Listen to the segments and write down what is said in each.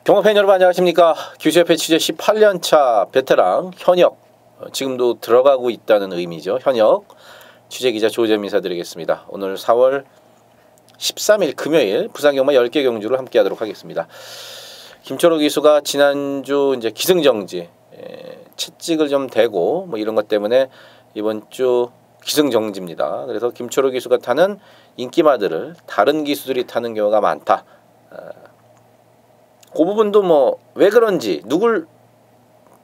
경호팬 여러분 안녕하십니까. 규슈협회 취재 18년차 베테랑 현역, 지금도 들어가고 있다는 의미죠. 현역 취재기자 조재민 인사드리겠습니다. 오늘 4월 13일 금요일 부산경마 10개 경주를 함께 하도록 하겠습니다. 김초록 기수가 지난주 이제 기승정지 채찍을 좀 대고 뭐 이런 것 때문에 이번 주 기승정지입니다. 그래서 김초록 기수가 타는 인기마들을 다른 기수들이 타는 경우가 많다. 그 부분도 뭐 왜 그런지, 누굴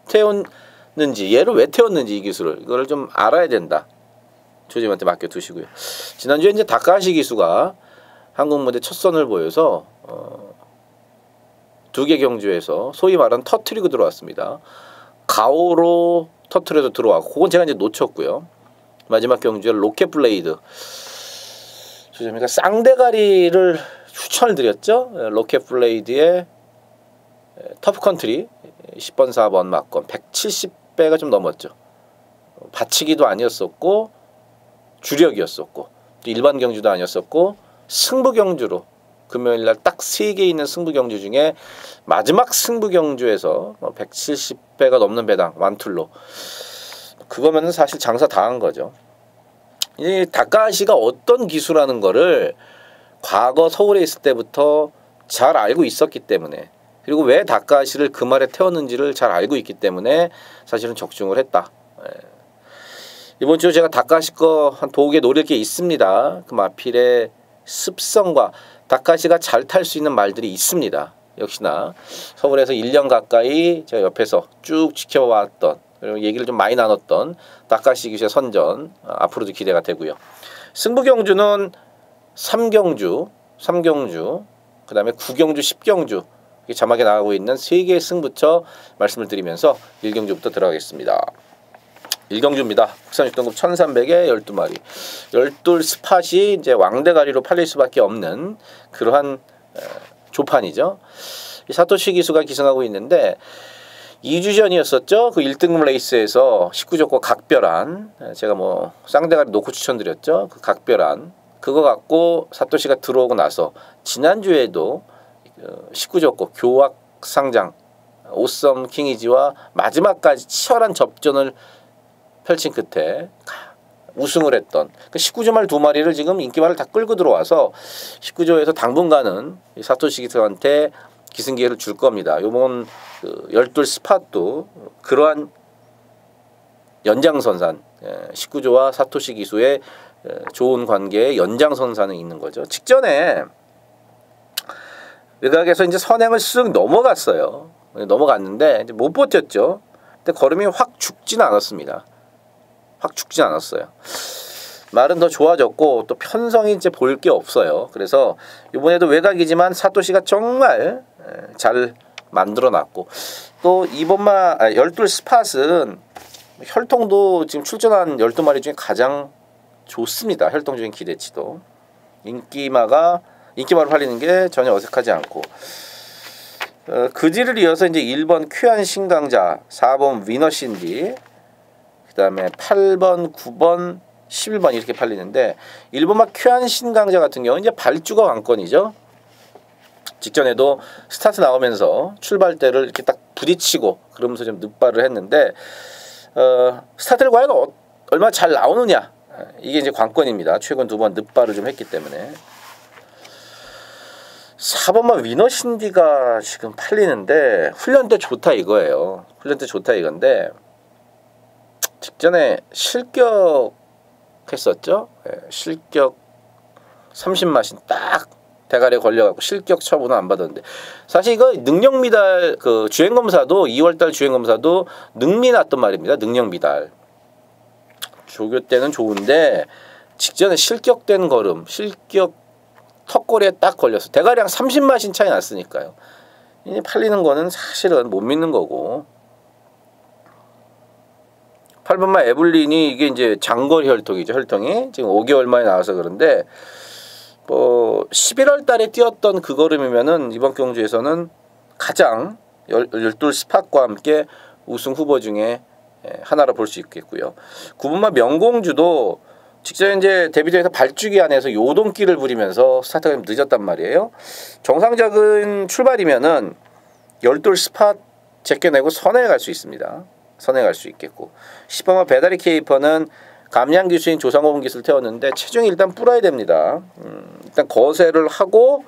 태웠는지, 얘를 왜 태웠는지, 이 기수를 이거를 좀 알아야 된다. 조짐한테 맡겨두시고요. 지난주에 이제 다카시 기수가 한국 무대 첫 선을 보여서 2개 경주에서 소위 말하는 터트리고 들어왔습니다. 가오로 터트려서 들어왔고, 그건 제가 이제 놓쳤고요. 마지막 경주에 로켓 블레이드, 조짐이가 쌍대가리를 추천을 드렸죠. 로켓 블레이드의 터프컨트리 10번 4번 막건 170배가 좀 넘었죠. 받치기도 아니었었고 주력이었었고 일반 경주도 아니었었고 승부 경주로 금요일날 딱 3개 있는 승부 경주 중에 마지막 승부 경주에서 170배가 넘는 배당 완툴로, 그거면은 사실 장사 다 한 거죠. 이 다카시가 어떤 기수라는 거를 과거 서울에 있을 때부터 잘 알고 있었기 때문에, 그리고 왜 다카시를 그 말에 태웠는지를 잘 알고 있기 때문에 사실은 적중을 했다. 이번 주 제가 다카시 거 한 2개 노릴 게 있습니다. 그 마필의 습성과 다카시가 잘 탈 수 있는 말들이 있습니다. 역시나 서울에서 1년 가까이 제가 옆에서 쭉 지켜왔던, 그리고 얘기를 좀 많이 나눴던 다카시 기수의 선전, 앞으로도 기대가 되고요. 승부 경주는 3경주, 그 다음에 9경주, 10경주 자막에 나가고 있는 3개의 승부처 말씀을 드리면서 1경주부터 들어가겠습니다. 1경주입니다. 국산 6등급 1300에 12마리. 12 스팟이 이제 왕대가리로 팔릴 수밖에 없는 그러한 조판이죠. 사토시 기수가 기승하고 있는데 2주 전이었었죠. 그 1등급 레이스에서 19조과 각별한, 제가 뭐 쌍대가리 놓고 추천드렸죠. 그 각별한 그거 갖고 사토시가 들어오고 나서 지난주에도 19조과 교확상장 오썸 킹이지와 마지막까지 치열한 접전을 펼친 끝에 우승을 했던 그 19조 말 2마리를 지금 인기말을 다 끌고 들어와서 19조에서 당분간은 사토시 기수한테 기승기회를 줄 겁니다. 요번 그 12 스팟도 그러한 연장선상, 19조와 사토시 기수의 좋은 관계의 연장선상에 있는 거죠. 직전에 외곽에서 이제 선행을 쓱 넘어갔어요. 넘어갔는데 이제 못 버텼죠. 근데 걸음이 확 죽진 않았습니다. 확 죽진 않았어요. 말은 더 좋아졌고 또 편성이 이제 볼 게 없어요. 그래서 이번에도 외곽이지만 사토시가 정말 잘 만들어놨고, 또 이번마 12 스팟은 혈통도 지금 출전한 12마리 중에 가장 좋습니다. 혈통적인 기대치도. 인기마로 팔리는 게 전혀 어색하지 않고, 그지를 이어서 이제 1번 쾌한 신강자, 4번 위너신디, 그 다음에 8번, 9번, 11번 이렇게 팔리는데, 1번만 쾌한 신강자 같은 경우는 이제 발주가 관건이죠. 직전에도 스타트 나오면서 출발대를 이렇게 딱 부딪히고 그러면서 좀 늑발을 했는데, 스타트를 과연 얼마나 잘 나오느냐, 이게 이제 관건입니다. 최근 2번 늑발을 좀 했기 때문에. 4번만 위너신디가 지금 팔리는데 훈련 때 좋다 이거예요. 훈련 때 좋다 이건데 직전에 실격했었죠. 실격 30마신 딱 대가리에 걸려갖고 실격 처분은 안 받았는데, 사실 이거 능력 미달, 그 주행 검사도 2월달 주행 검사도 능미 났던 말입니다. 능력 미달. 조교 때는 좋은데 직전에 실격된 걸음, 실격 턱걸이에 딱 걸려서 대가리 한 30마신 차이 났으니까요. 이 팔리는 거는 사실은 못 믿는 거고. 8번마 에블린이 이게 이제 장거리 혈통이죠. 혈통이 지금 5개월 만에 나와서 그런데 뭐 11월 달에 뛰었던 그 걸음이면은 이번 경주에서는 가장 12 스팟과 함께 우승 후보 중에 하나로 볼 수 있겠고요. 9번마 명공주도 직전에 이제 데뷔전에서 발주기 안에서 요동기를 부리면서 스타트가 좀 늦었단 말이에요. 정상적인 출발이면은 열돌 스팟 제껴내고 선에 갈 수 있습니다. 선에 갈 수 있겠고 10번마 배다리 케이퍼는 감량 기수인 조상호분 기수를 태웠는데 체중이 일단 불어야 됩니다. 일단 거세를 하고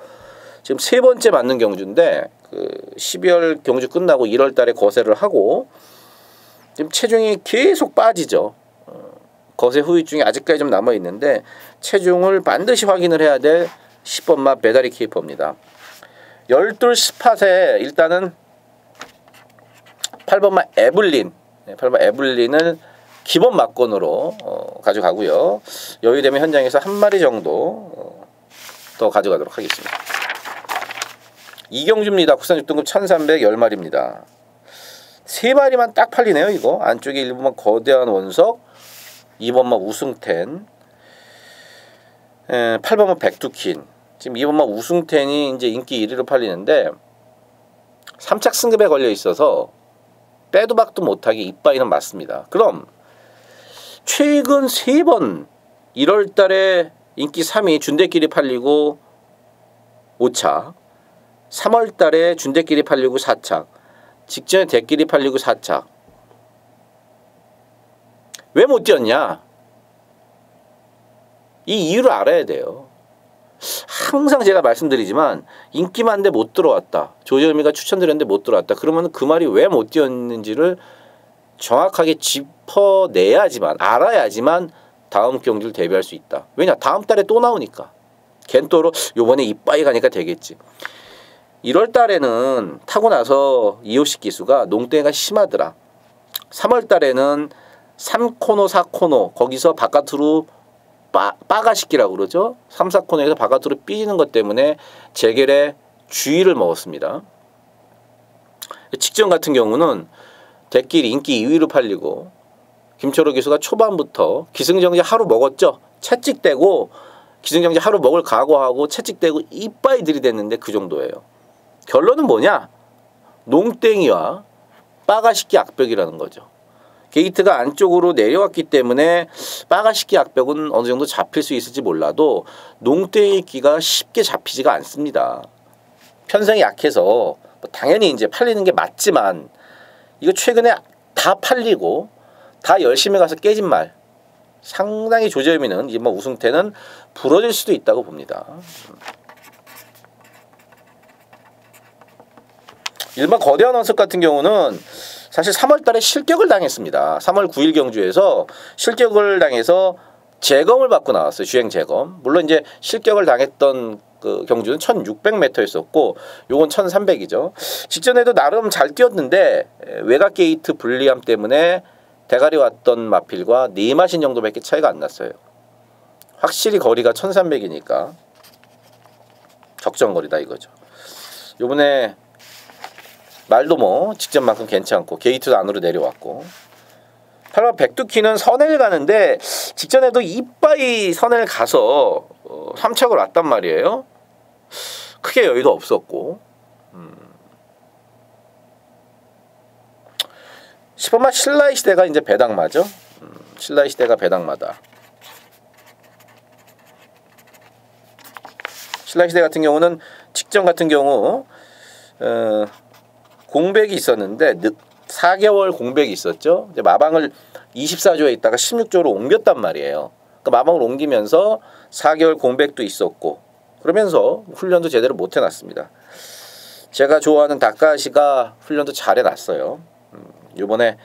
지금 세 번째 맞는 경주인데 그 12월 경주 끝나고 1월 달에 거세를 하고 지금 체중이 계속 빠지죠. 거세 후유증이 아직까지 좀 남아 있는데 체중을 반드시 확인을 해야 될 10번마 배다리 케이퍼입니다. 열둘 스팟에 일단은 8번마 에블린, 8번마 에블린을 기본 막건으로 가져가고요. 여유되면 현장에서 한 마리 정도 더 가져가도록 하겠습니다. 이경주입니다. 국산 6등급 1310마리입니다. 세 마리만 딱 팔리네요. 이거 안쪽에 1번마 거대한 원석, 2번마 우승텐, 8번마 백두킨. 지금 2번마 우승텐이 이제 인기 1위로 팔리는데 3착 승급에 걸려 있어서 빼도 박도 못하게 이빠이는 맞습니다. 그럼 최근 3번 1월 달에 인기 3위 준대끼리 팔리고 5착, 3월 달에 준대끼리 팔리고 4착, 직전에 대끼리 팔리고 4착. 왜 못 뛰었냐? 이 이유를 알아야 돼요. 항상 제가 말씀드리지만 인기 많은데 못 들어왔다. 조재현미가 추천드렸는데 못 들어왔다. 그러면 그 말이 왜 못 뛰었는지를 정확하게 짚어내야지만 알아야지만 다음 경기를 대비할 수 있다. 왜냐? 다음 달에 또 나오니까. 겐토로 요번에 이빠이 가니까 되겠지. 1월 달에는 타고 나서 이호식 기수가 농땡이가 심하더라. 3월 달에는 3코너 4코너 거기서 바깥으로 빠가시키라고 그러죠. 3, 4코너에서 바깥으로 삐지는 것 때문에 재결에 주의를 먹었습니다. 직전 같은 경우는 대끼리 인기 2위로 팔리고 김철호 기수가 초반부터 기승전결 하루 먹었죠. 채찍대고 기승전결 하루 먹을 각오하고 채찍대고 이빠이 들이댔는데 그 정도예요. 결론은 뭐냐? 농땡이와 빠가시키 악벽이라는 거죠. 게이트가 안쪽으로 내려왔기 때문에 빠가시키 악벽은 어느 정도 잡힐 수 있을지 몰라도 농땡이 끼가 쉽게 잡히지가 않습니다. 편성이 약해서 당연히 이제 팔리는 게 맞지만 이거 최근에 다 팔리고 다 열심히 가서 깨진 말 상당히 조재미는 이번 우승태는 부러질 수도 있다고 봅니다. 일반 거대한 원석 같은 경우는 사실 3월 달에 실격을 당했습니다. 3월 9일 경주에서 실격을 당해서 재검을 받고 나왔어요. 주행 재검. 물론 이제 실격을 당했던 그 경주는 1600m였었고 요건 1300이죠. 직전에도 나름 잘 뛰었는데 외곽 게이트 불리함 때문에 대가리 왔던 마필과 4마신 정도밖에 차이가 안 났어요. 확실히 거리가 1300이니까 적정거리다 이거죠. 요번에 말도 뭐 직전만큼 괜찮고 게이트도 안으로 내려왔고 8번 백두키는 선행을 가는데 직전에도 이빠이 선행을 가서 3착을 왔단 말이에요. 크게 여유도 없었고 10번마 신라의 시대가 이제 배당마죠. 신라의 시대가 배당마다. 신라의 시대 같은 경우는 직전 같은 경우 공백이 있었는데 4개월 공백이 있었죠. 이제 마방을 24조에 있다가 16조로 옮겼단 말이에요. 그러니까 마방을 옮기면서 4개월 공백도 있었고 그러면서 훈련도 제대로 못 해놨습니다. 제가 좋아하는 다카시가 훈련도 잘 해놨어요. 이번에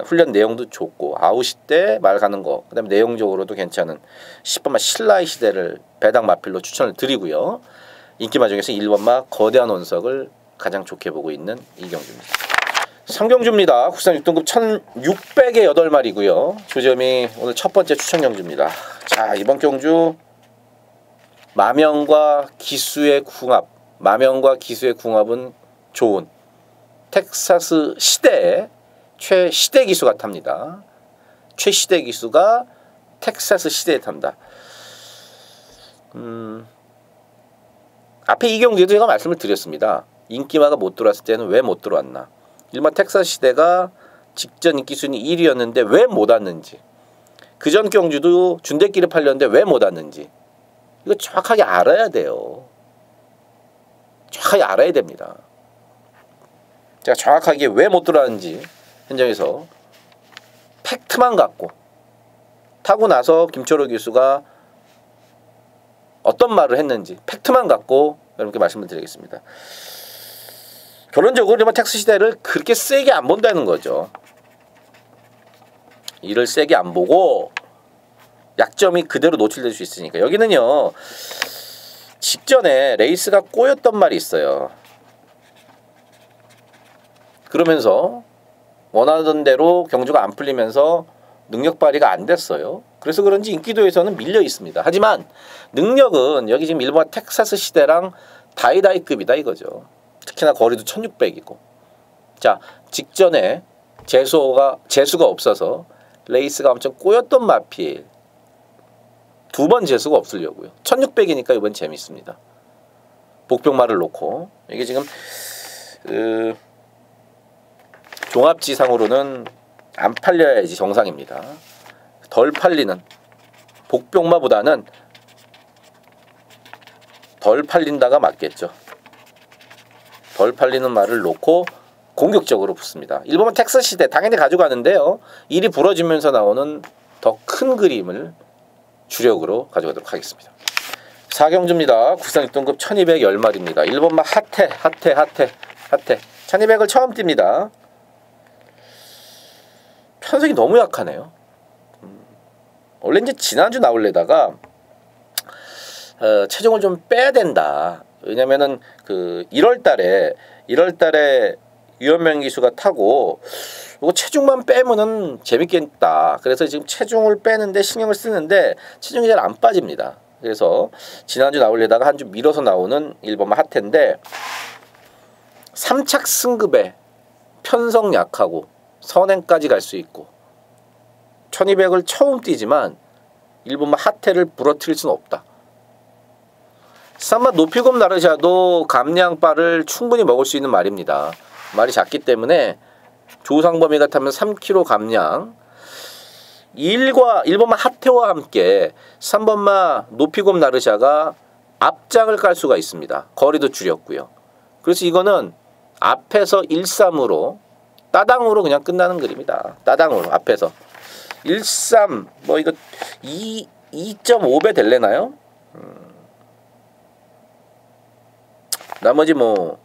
훈련 내용도 좋고 아웃시 때 말 가는 거 그다음에 내용적으로도 괜찮은 10번마 신라의 시대를 배당 마필로 추천을 드리고요. 인기마 중에서 1번마 거대한 원석을 가장 좋게 보고 있는 이경주입니다. 상경주입니다. 국산 6등급 1600에 8마리고요. 조점이 오늘 첫 번째 추천 경주입니다. 자, 이번 경주 마명과 기수의 궁합은 좋은 텍사스 시대의 최시대 기수가 탑니다. 최시대 기수가 텍사스 시대에 탑니다. 앞에 이 경주에도 제가 말씀을 드렸습니다. 인기마가 못 들어왔을 때는 왜 못 들어왔나. 일마 텍사스 시대가 직전 인기 순위 1위였는데 왜 못 왔는지. 그전 경주도 준대끼리 팔렸는데 왜 못 왔는지. 이거 정확하게 알아야 돼요. 정확하게 알아야 됩니다. 제가 정확하게 왜 못 들어왔는지 현장에서 팩트만 갖고 타고 나서 김철호 교수가 어떤 말을 했는지 팩트만 갖고 여러분께 말씀을 드리겠습니다. 결론적으로 텍스 시대를 그렇게 세게 안 본다는 거죠. 이를 세게 안 보고 약점이 그대로 노출될 수 있으니까. 여기는요, 직전에 레이스가 꼬였던 말이 있어요. 그러면서 원하던 대로 경주가 안 풀리면서 능력 발휘가 안 됐어요. 그래서 그런지 인기도에서는 밀려 있습니다. 하지만 능력은 여기 지금 일본 텍사스 시대랑 다이다이급이다 이거죠. 특히나 거리도 1600이고. 자, 직전에 재수가 없어서 레이스가 엄청 꼬였던 마필 두 번 재수가 없으려고요. 1600이니까 이번 재밌습니다. 복병말을 놓고 이게 지금 종합지상으로는 안 팔려야지 정상입니다. 덜 팔리는 복병마보다는 덜 팔린다가 맞겠죠. 덜 팔리는 말을 놓고 공격적으로 붙습니다. 일본은 텍사스 시대 당연히 가져가는데요. 일이 부러지면서 나오는 더 큰 그림을 주력으로 가져가도록 하겠습니다. 4경주입니다. 국산 6등급 1210마리입니다. 1번마 핫해 1200을 처음 띱니다. 편성이 너무 약하네요. 원래 이제 지난주 나올래다가 체중을 좀 빼야 된다. 왜냐면은 그 1월달에 유현명 기수가 타고 이거 체중만 빼면은 재밌겠다. 그래서 지금 체중을 빼는데 신경을 쓰는데 체중이 잘 안 빠집니다. 그래서 지난주 나올래다가 한 주 밀어서 나오는 1번마 핫해인데 3착 승급에 편성 약하고 선행까지 갈 수 있고 1200을 처음 뛰지만 1번마 핫해를 부러뜨릴 수는 없다. 산마 높이곰 나르샤도 감량바를 충분히 먹을 수 있는 말입니다. 말이 작기 때문에 조상범위가 타면 3kg 감량 1번마 핫해와 함께 3번마 높이곰 나르샤가 앞장을 깔 수가 있습니다. 거리도 줄였고요. 그래서 이거는 앞에서 1-3으로 따당으로 그냥 끝나는 그림이다. 따당으로 앞에서 1-3 뭐 이거 2.5배 될래나요? 나머지 뭐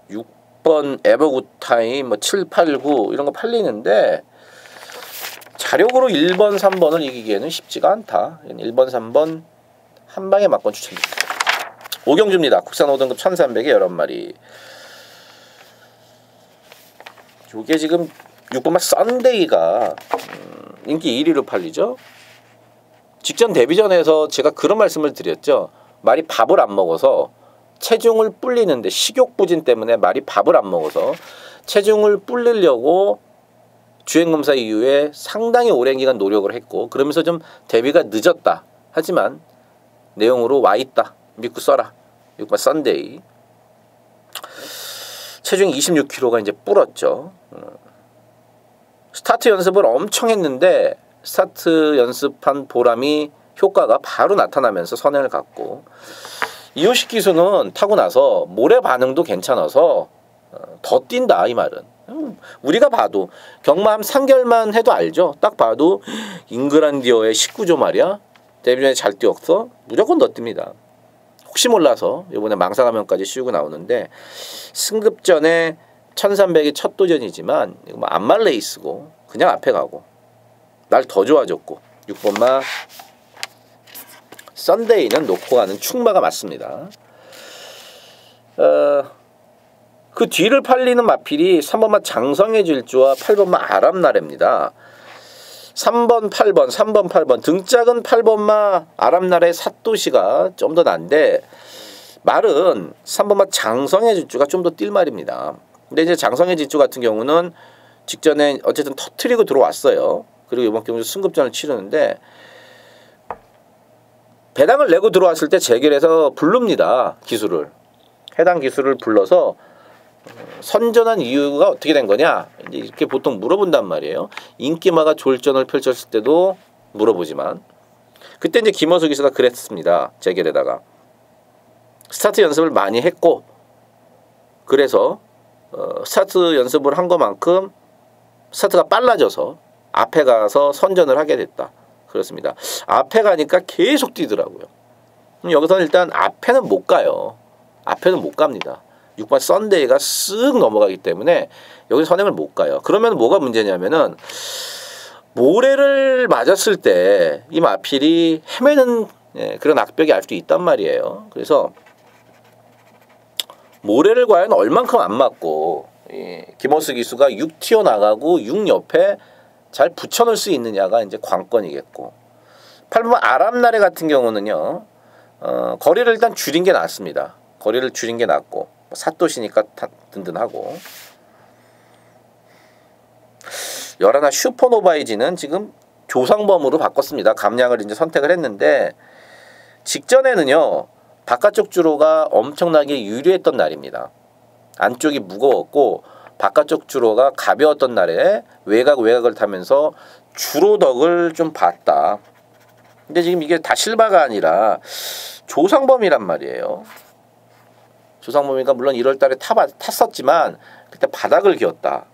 6번 에버굿타임 뭐 7, 8, 9 이런 거 팔리는데 자력으로 1번, 3번을 이기기에는 쉽지가 않다. 1번, 3번 한 방에 맞건 추천드립니다. 5경주입니다. 국산 5등급 1300에 11마리. 요게 지금 6번마 썬데이가 인기 1위로 팔리죠. 직전 데뷔전에서 제가 그런 말씀을 드렸죠. 말이 밥을 안 먹어서 체중을 불리는데 식욕부진 때문에 말이 밥을 안 먹어서 체중을 불리려고 주행검사 이후에 상당히 오랜 기간 노력을 했고 그러면서 좀 데뷔가 늦었다. 하지만 내용으로 와있다. 믿고 써라. 6번 썬데이. 체중이 26kg가 이제 불었죠. 스타트 연습을 엄청 했는데 스타트 연습한 보람이 효과가 바로 나타나면서 선행을 갔고 이호식 기수는 타고 나서 모래 반응도 괜찮아서 더 뛴다 이 말은. 우리가 봐도 경마 한 3개월만 해도 알죠. 딱 봐도 잉그란디어의 19조 말이야. 데뷔전에 잘 뛰었어. 무조건 더 뜁니다. 혹시 몰라서 이번에 망상화면까지 씌우고 나오는데 승급전에 1300이 첫 도전이지만 이거 뭐 안말 레이스고 그냥 앞에 가고 날 더 좋아졌고 6번마 썬데이는 놓고 가는 충마가 맞습니다. 그 뒤를 팔리는 마필이 3번마 장성의 질주와 8번마 아람나래입니다. 3번, 8번, 3번, 8번 등짝은 8번마 아람나래 사또시가 좀 더 난데 말은 3번마 장성의 질주가 좀 더 뛸 말입니다. 근데 이제 장성의 질주 같은 경우는 직전에 어쨌든 터트리고 들어왔어요. 그리고 이번 경주 승급전을 치르는데 배당을 내고 들어왔을 때 재결해서 부릅니다. 기수를. 해당 기수를 불러서 선전한 이유가 어떻게 된 거냐 이렇게 보통 물어본단 말이에요. 인기마가 졸전을 펼쳤을 때도 물어보지만 그때 이제 김어수 기수가 그랬습니다. 재결에다가 스타트 연습을 많이 했고 그래서 스타트 연습을 한 것만큼 스타트가 빨라져서 앞에 가서 선전을 하게 됐다. 그렇습니다. 앞에 가니까 계속 뛰더라고요. 여기서는 일단 앞에는 못 가요. 앞에는 못 갑니다. 6번 썬데이가 쓱 넘어가기 때문에 여기 선행을 못 가요. 그러면 뭐가 문제냐면은 모래를 맞았을 때 이 마필이 헤매는 그런 악벽이 알 수 있단 말이에요. 그래서 모래를 과연 얼만큼 안 맞고 김호수 기수가 6 튀어나가고 6 옆에 잘 붙여놓을 수 있느냐가 이제 관건이겠고, 8번 아람나래 같은 경우는요, 거리를 일단 줄인 게 낫습니다. 거리를 줄인 게 낫고, 사또시니까 든든하고. 11 슈퍼노바이지는 지금 조상범으로 바꿨습니다. 감량을 이제 선택을 했는데, 직전에는요, 바깥쪽 주로가 엄청나게 유리했던 날입니다. 안쪽이 무거웠고 바깥쪽 주로가 가벼웠던 날에 외곽을 타면서 주로덕을 좀 봤다. 근데 지금 이게 다실바가 아니라 조상범이란 말이에요. 조상범이가 물론 1월 달에 탔었지만 그때 바닥을 기었다.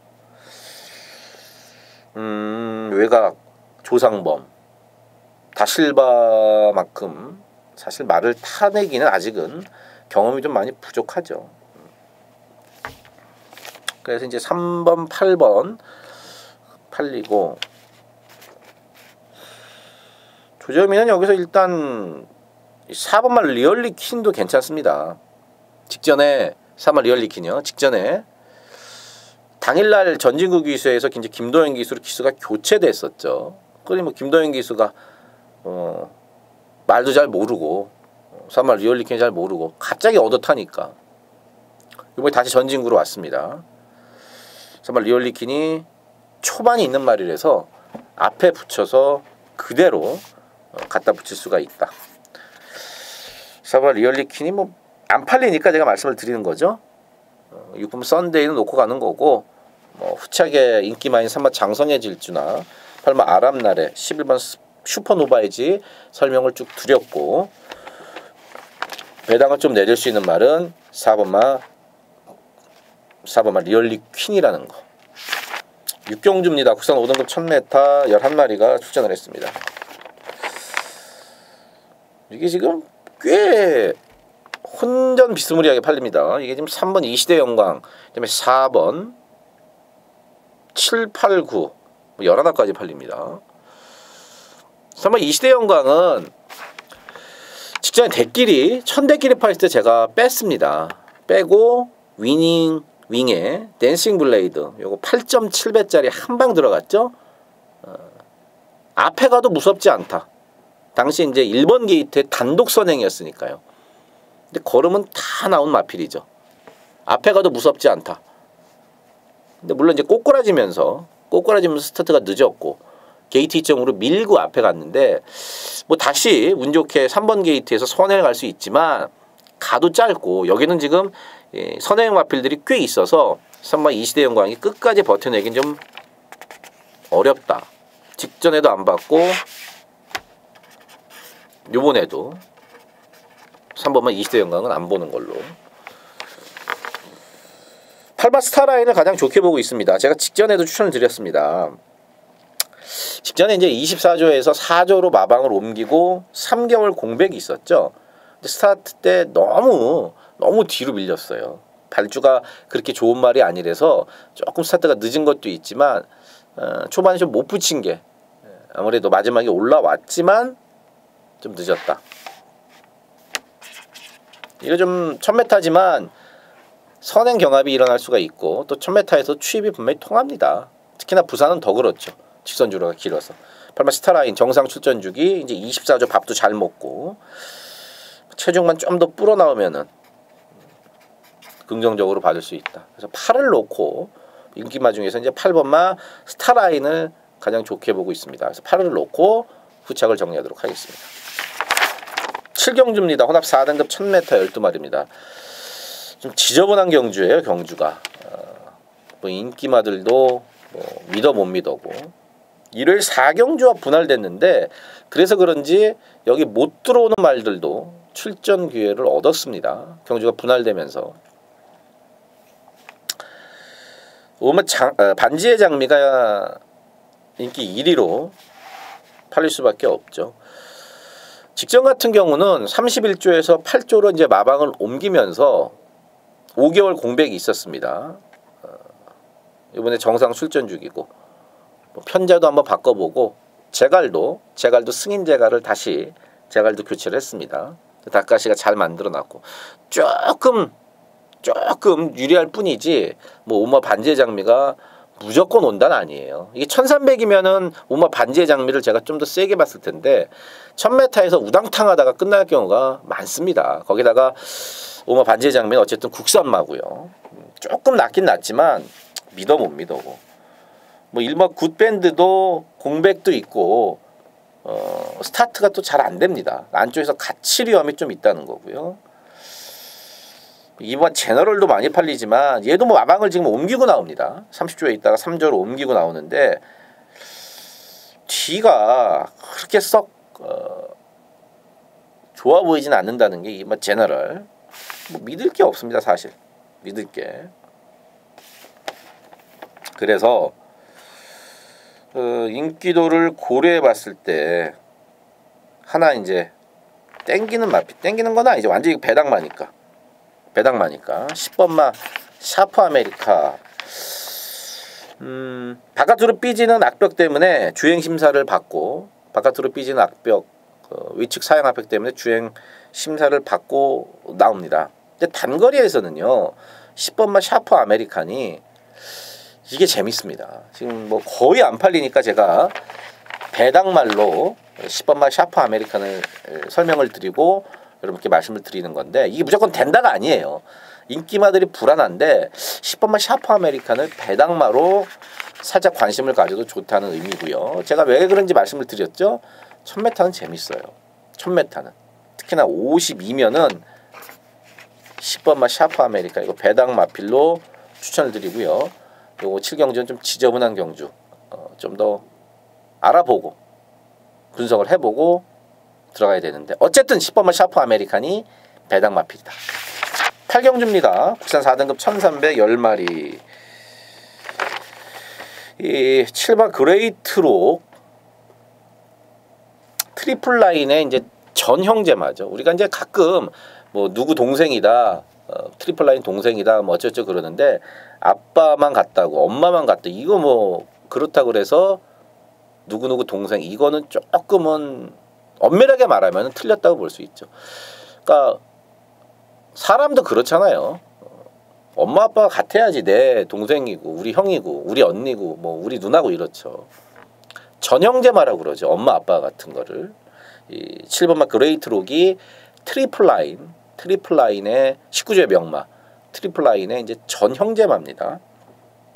외곽 조상범 다실바만큼 사실 말을 타내기는 아직은 경험이 좀 많이 부족하죠. 그래서 이제 3번, 8번 팔리고, 조재민은 여기서 일단 4번만 리얼리킨도 괜찮습니다. 직전에 3번 리얼리킨이요. 직전에 당일날 전진구 기수에서 이제 김도현 기수로 기수가 교체됐었죠. 그러니 뭐 김도현 기수가 말도 잘 모르고 3번 리얼리킨이 잘 모르고 갑자기 얻어타니까 이번에 다시 전진구로 왔습니다. 3번 리얼리킨이 초반이 있는 말이라서 앞에 붙여서 그대로 갖다 붙일 수가 있다. 4번 리얼리킨이 뭐 안 팔리니까 제가 말씀을 드리는 거죠. 6번 썬데이는 놓고 가는 거고, 후차게 인기 많은 3번 장성의 질주나 8번 아람날에 11번 슈퍼노바이지 설명을 쭉 드렸고, 배당을 좀 내릴 수 있는 말은 4번만 리얼리퀸이라는 거. 육경주입니다. 국산 5등급 1000m 11마리가 출전을 했습니다. 이게 지금 꽤 혼전 비스무리하게 팔립니다. 이게 지금 3번 이시대 영광, 그다음에 4번 7, 8, 9 11까지 팔립니다. 3번 이시대 영광은 직전에 대끼리 1000대끼리 팔 때 제가 뺐습니다. 빼고 윙에 댄싱 블레이드 요거 8.7배짜리 한 방 들어갔죠. 앞에 가도 무섭지 않다. 당시 이제 1번 게이트의 단독 선행이었으니까요. 근데 걸음은 다 나온 마필이죠. 앞에 가도 무섭지 않다. 근데 물론 이제 꼬꾸라지면서 스타트가 늦었고 게이트 2점으로 밀고 앞에 갔는데, 뭐 다시 운 좋게 3번 게이트에서 선행을 갈 수 있지만 가도 짧고, 여기는 지금 선행 마필들이 꽤 있어서 3번 이시대 영광이 끝까지 버텨내긴 좀 어렵다. 직전에도 안 받고 요번에도 3번만 이시대 영광은 안 보는 걸로. 8번 스타라인을 가장 좋게 보고 있습니다. 제가 직전에도 추천을 드렸습니다. 직전에 이제 24조에서 4조로 마방을 옮기고 3개월 공백이 있었죠. 근데 스타트 때 너무 뒤로 밀렸어요. 발주가 그렇게 좋은 말이 아니라서 조금 스타트가 늦은 것도 있지만 초반에 좀 못 붙인 게 아무래도 마지막에 올라왔지만 좀 늦었다. 이거 좀 1000m지만 선행 경합이 일어날 수가 있고, 또 1000m에서 추입이 분명히 통합니다. 특히나 부산은 더 그렇죠. 직선 주로가 길어서. 8번 스타라인 정상 출전 주기 이제 24조 밥도 잘 먹고 체중만 좀 더 불어 나오면은 긍정적으로 받을 수 있다. 그래서 8을 놓고 인기마 중에서 이제 8번마 스타라인을 가장 좋게 보고 있습니다. 그래서 8을 놓고 후착을 정리하도록 하겠습니다. 7경주입니다. 혼합 4등급 1000m 12마리입니다. 좀 지저분한 경주예요. 경주가 뭐 인기마들도 뭐 믿어 못 믿어고, 일요일 4경주와 분할됐는데 그래서 그런지 여기 못 들어오는 말들도 출전 기회를 얻었습니다. 경주가 분할되면서 반지의 장미가 인기 1위로 팔릴 수밖에 없죠. 직전 같은 경우는 31조에서 8조로 이제 마방을 옮기면서 5개월 공백이 있었습니다. 이번에 정상 출전 중이고 편자도 한번 바꿔보고 제갈도 승인 제갈을 다시 제갈도 교체를 했습니다. 다카시가 잘 만들어놨고 조금 유리할 뿐이지 뭐 오마 반지의 장미가 무조건 온다는 아니에요. 이게 1300이면은 오마 반지의 장미를 제가 좀 더 세게 봤을 텐데 1000m에서 우당탕하다가 끝날 경우가 많습니다. 거기다가 오마 반지의 장미는 어쨌든 국산마고요. 조금 낮긴 낮지만 못 믿어고 뭐 일반 굿밴드도 공백도 있고 스타트가 또 잘 안 됩니다. 안쪽에서 갇힐 위험이 좀 있다는 거고요. 이번 제너럴도 많이 팔리지만 얘도 뭐 마방을 지금 옮기고 나옵니다. 30조에 있다가 3조로 옮기고 나오는데 뒤가 그렇게 썩 좋아 보이진 않는다는 게 이번 제너럴 뭐 믿을 게 없습니다. 사실 믿을 게. 그래서 인기도를 고려해 봤을 때 하나 이제 땡기는 건 아니죠. 완전히 배당마니까 10번마 샤프 아메리카 바깥으로 삐지는 악벽 때문에 주행 심사를 받고 바깥으로 삐지는 악벽 위측 사양 악벽 때문에 주행 심사를 받고 나옵니다. 근데 단거리에서는요 10번마 샤프 아메리칸이 이게 재밌습니다. 지금 뭐 거의 안 팔리니까 제가 배당말로 10번마 샤프 아메리칸을 설명을 드리고 여러분께 말씀을 드리는 건데 이게 무조건 된다가 아니에요. 인기마들이 불안한데 10번마 샤프 아메리칸을 배당마로 살짝 관심을 가져도 좋다는 의미고요. 제가 왜 그런지 말씀을 드렸죠. 1000m는 재밌어요. 1000m는 특히나 52면은 10번마 샤프 아메리칸 이거 배당마필로 추천을 드리고요. 요거 7경주는 좀 지저분한 경주 좀 더 알아보고 분석을 해보고 들어가야 되는데 어쨌든 10번마 샤프 아메리칸이 배당 마필이다. 8경주입니다. 국산 4등급 1300 10마리 이 7번 그레이트록 트리플 라인의 이제 전 형제마죠. 우리가 이제 가끔 뭐 누구 동생이다 트리플 라인 동생이다 뭐 어쩌죠 그러는데 아빠만 같다고 엄마만 같다 이거 뭐 그렇다고 그래서 누구누구 동생 이거는 조금은 엄밀하게 말하면 틀렸다고 볼 수 있죠. 그러니까 사람도 그렇잖아요. 엄마 아빠가 같아야지 내 동생이고 우리 형이고 우리 언니고 뭐 우리 누나고 이렇죠. 전형제마라고 그러죠. 엄마 아빠 같은 거를. 이 7번마 그레이트록이 트리플 라인의 19조의 명마 트리플 라인의 이제 전형제마입니다.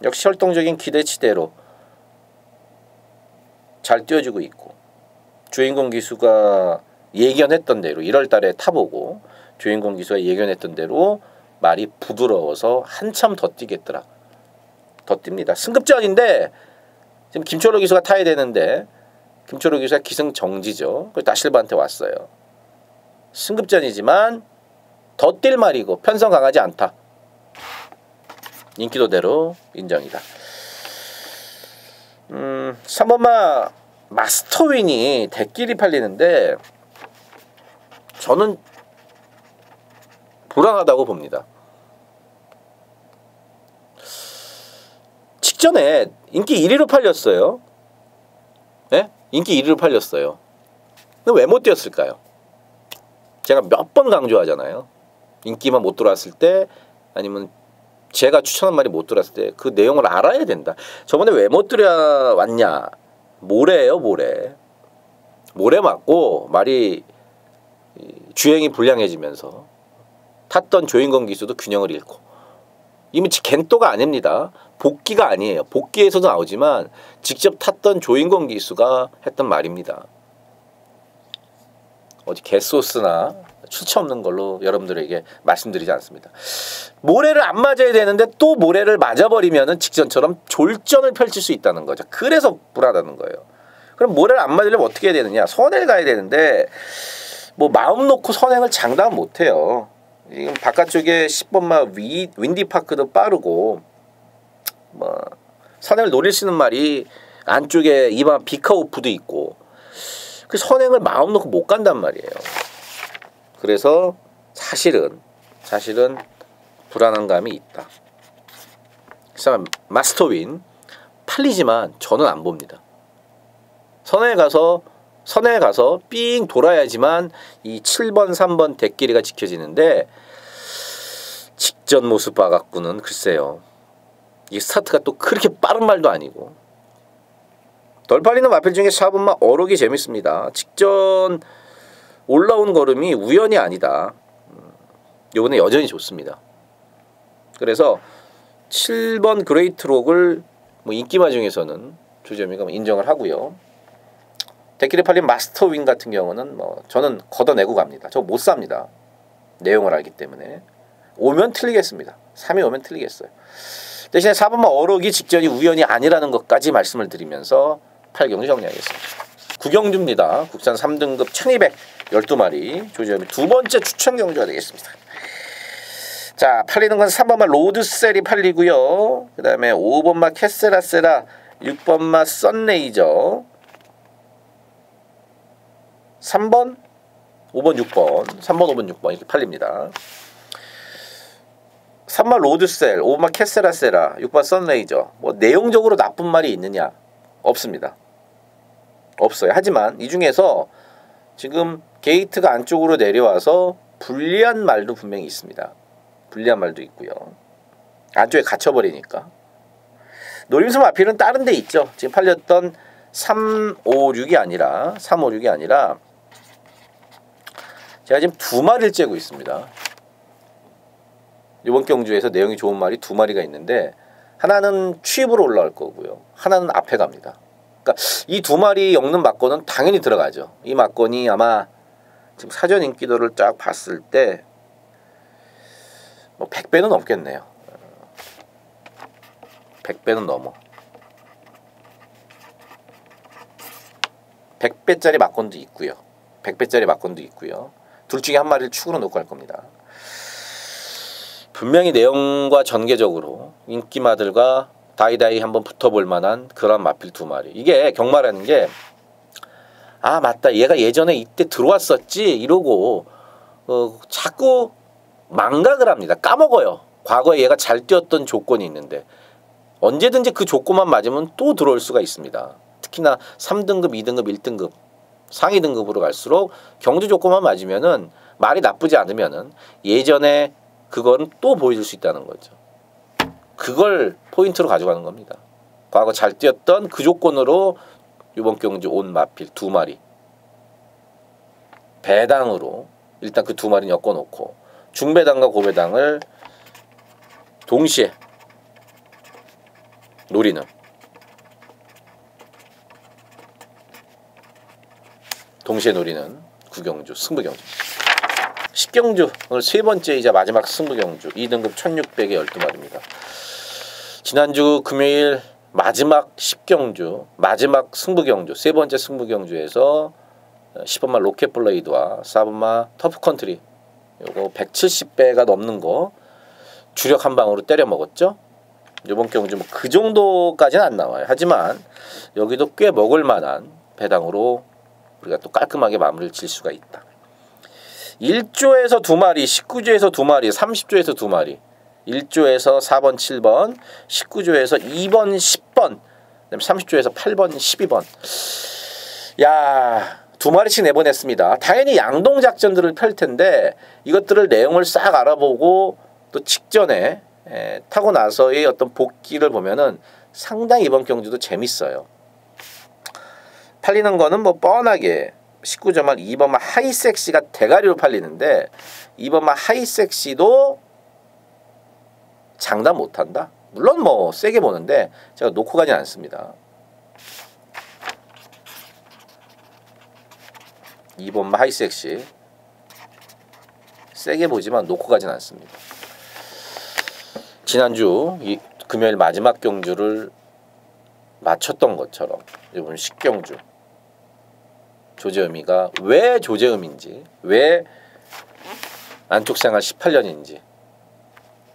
역시 활동적인 기대치대로 잘 뛰어주고 있고 주인공 기수가 예견했던 대로 1월 달에 타보고 주인공 기수가 예견했던 대로 말이 부드러워서 한참 더 뛰겠더라. 더 뜁니다. 승급전인데 지금 김철호 기수가 타야 되는데 김철호 기수가 기승정지죠. 그래서 다실바한테 왔어요. 승급전이지만 더 뛸 말이고 편성 강하지 않다. 인기도대로 인정이다. 3번마 마스터윈이 대끼리 팔리는데 저는 불안하다고 봅니다. 직전에 인기 1위로 팔렸어요. 네? 인기 1위로 팔렸어요. 근데 왜 못 뛰었을까요? 제가 몇 번 강조하잖아요. 인기만 못 들어왔을 때 아니면 제가 추천한 말이 못 들어왔을 때 그 내용을 알아야 된다. 저번에 왜 못 들어왔냐. 모래예요. 모래 맞고 말이 주행이 불량해지면서 탔던 조인건 기수도 균형을 잃고 이미 겐또가 아닙니다. 복귀가 아니에요. 복귀에서도 나오지만 직접 탔던 조인건 기수가 했던 말입니다. 어디 개소스나 출처 없는 걸로 여러분들에게 말씀드리지 않습니다. 모래를 안 맞아야 되는데 또 모래를 맞아버리면은 직전처럼 졸전을 펼칠 수 있다는 거죠. 그래서 불안하다는 거예요. 그럼 모래를 안 맞으려면 어떻게 해야 되느냐? 선행을 가야 되는데 뭐 마음 놓고 선행을 장담 못해요. 지금 바깥쪽에 10번마 윈디파크도 빠르고 뭐 선행을 노릴 수 있는 말이 안쪽에 이반 비카오프도 있고 그 선행을 마음 놓고 못 간단 말이에요. 그래서 사실은 불안한 감이 있다. 그래서 마스터윈 팔리지만 저는 안 봅니다. 선행에 가서 삥 돌아야지만 이 7번 3번 대끼리가 지켜지는데 직전 모습 봐갖고는 글쎄요. 이 스타트가 또 그렇게 빠른 말도 아니고 덜 팔리는 마필 중에 4번마 어록이 재밌습니다. 직전 올라온 걸음이 우연이 아니다. 요번에 여전히 좋습니다. 그래서 7번 그레이트록을 뭐 인기마 중에서는 조재미가 인정을 하고요. 대끼리 팔린 마스터윈 같은 경우는 뭐 저는 걷어내고 갑니다. 저 못 삽니다. 내용을 알기 때문에. 오면 틀리겠습니다. 3이 오면 틀리겠어요. 대신에 4번마 어록이 직전이 우연이 아니라는 것까지 말씀을 드리면서 8경주 정리하겠습니다. 9경주입니다. 국산 3등급 1212마리 조재미 두 번째 추천 경주가 되겠습니다. 자, 팔리는 건 3번마 로드셀이 팔리고요. 그 다음에 5번마 캐세라세라, 6번마 썬레이저, 3번, 5번, 6번, 3번, 5번, 6번 이렇게 팔립니다. 3번 로드셀, 5번 캐세라세라, 6번 썬레이저. 뭐 내용적으로 나쁜 말이 있느냐? 없습니다. 없어요. 하지만 이 중에서 지금 게이트가 안쪽으로 내려와서 불리한 말도 분명히 있습니다. 불리한 말도 있고요. 안쪽에 갇혀버리니까. 노림수 마필은 다른 데 있죠. 지금 팔렸던 356이 아니라 제가 지금 두 마리를 째고 있습니다. 이번 경주에서 내용이 좋은 말이 두 마리가 있는데 하나는 취입으로 올라올 거고요. 하나는 앞에 갑니다. 그러니까 이 두 마리 엮는 막건은 당연히 들어가죠. 이 막건이 아마 지금 사전 인기도를 쫙 봤을 때 뭐 100배는 넘겠네요. 100배는 넘어. 100배짜리 막건도 있고요. 100배짜리 막건도 있고요. 둘 중에 한 마리를 축으로 놓고 할 겁니다. 분명히 내용과 전개적으로 인기마들과 다이다이 한번 붙어볼 만한 그런 마필 두 마리. 이게 경마라는 게 아 맞다 얘가 예전에 이때 들어왔었지 이러고 자꾸 망각을 합니다. 까먹어요. 과거에 얘가 잘 뛰었던 조건이 있는데 언제든지 그 조건만 맞으면 또 들어올 수가 있습니다. 특히나 3등급, 2등급, 1등급 상위 등급으로 갈수록 경주 조건만 맞으면은 말이 나쁘지 않으면은 예전에 그건 또 보여줄 수 있다는 거죠. 그걸 포인트로 가져가는 겁니다. 과거 잘 뛰었던 그 조건으로 이번 경주 온 마필 두 마리 배당으로 일단 그 두 마리는 엮어놓고 중배당과 고배당을 동시에 노리는 구경주 승부경주 10경주 오늘 세 번째이자 마지막 승부경주 2등급 1600의 12마리입니다. 지난주 금요일 마지막 10경주 마지막 승부경주 세 번째 승부경주에서 10번마 로켓블레이드와 4번마 터프컨트리 요거 170배가 넘는 거 주력 한 방으로 때려 먹었죠. 이번 경주 뭐 그 정도까지는 안 나와요. 하지만 여기도 꽤 먹을 만한 배당으로 우리가 또 깔끔하게 마무리를 질 수가 있다. 1조에서 두 마리, 19조에서 두 마리, 30조에서 두 마리. 1조에서 4번, 7번, 19조에서 2번, 10번, 그다음에 30조에서 8번, 12번. 야, 두 마리씩 내보냈습니다. 당연히 양동 작전들을 펼 텐데 이것들을 내용을 싹 알아보고 또 직전에 타고 나서의 어떤 복귀를 보면은 상당히 이번 경주도 재밌어요. 팔리는 거는 뭐 뻔하게 19점만 2번만 하이섹시가 대가리로 팔리는데 2번만 하이섹시도 장담 못한다. 물론 뭐 세게 보는데 제가 놓고 가진 않습니다. 2번만 하이섹시 세게 보지만 놓고 가진 않습니다. 지난주 이 금요일 마지막 경주를 마쳤던 것처럼 이번 10경주 조재음이가 왜 조재음인지 왜 안쪽생활 18년인지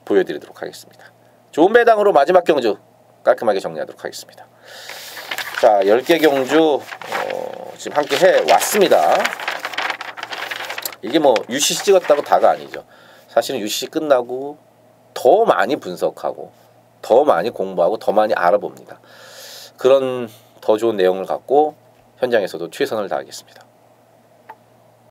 보여드리도록 하겠습니다. 좋은 배당으로 마지막 경주 깔끔하게 정리하도록 하겠습니다. 자, 10개 경주 지금 함께 해왔습니다. 이게 뭐 UCC 찍었다고 다가 아니죠. 사실은 UCC 끝나고 더 많이 분석하고 더 많이 공부하고 더 많이 알아봅니다. 그런 더 좋은 내용을 갖고 현장에서도 최선을 다하겠습니다.